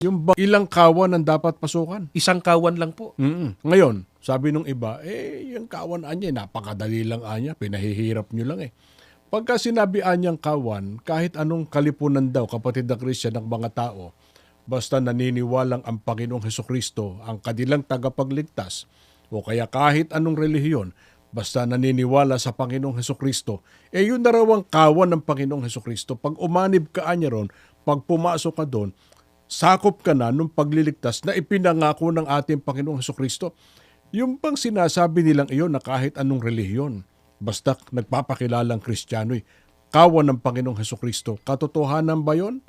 Yung ilang kawan ang dapat pasukan? Isang kawan lang po. Ngayon, sabi nung iba, yung kawan anya, napakadali lang anya, pinahihirap nyo lang eh. Pagka sinabi anyang kawan, kahit anong kalipunan daw, kapatid na Kristiyan ng mga tao, basta naniniwalang ang Panginoong Hesukristo ang kanilang tagapagligtas, o kaya kahit anong relihiyon, basta naniniwala sa Panginoong Hesukristo, yun na raw ang kawan ng Panginoong Hesukristo. Pag umanib ka anya ron, pag pumasok ka doon, sakop ka na nung pagliligtas na ipinangako ng ating Panginoong Hesukristo. Yung bang sinasabi nilang iyon na kahit anong relihiyon, basta nagpapakilalang Kristiyano, kawan ng Panginoong Hesukristo, katotohanan ba yon?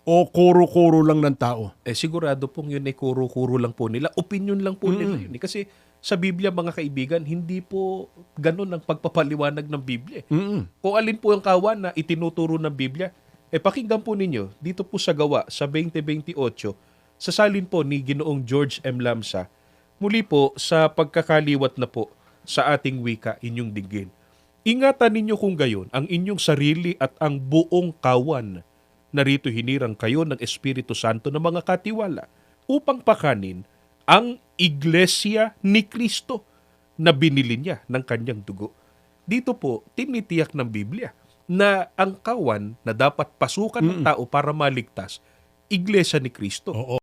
O kuro-kuro lang ng tao? Sigurado pong yun ay kuro-kuro lang po nila. Opinion lang po nila yun. Kasi sa Biblia, mga kaibigan, hindi po ganun ang pagpapaliwanag ng Biblia. Kung alin po ang kawan na itinuturo ng Biblia, pakinggan po ninyo, dito po sa Gawa, sa 20:28, sasalin po ni Ginoong George M. Lamsa, muli po sa pagkakaliwat na po sa ating wika inyong dinggin. Ingatan ninyo kung gayon ang inyong sarili at ang buong kawan. Narito hinirang kayo ng Espiritu Santo ng mga katiwala upang pakanin ang Iglesia ni Kristo na binili niya ng kanyang dugo. Dito po, tinitiyak ng Biblia na ang kawan na dapat pasukan ng tao para maligtas, Iglesia ni Kristo. Oo.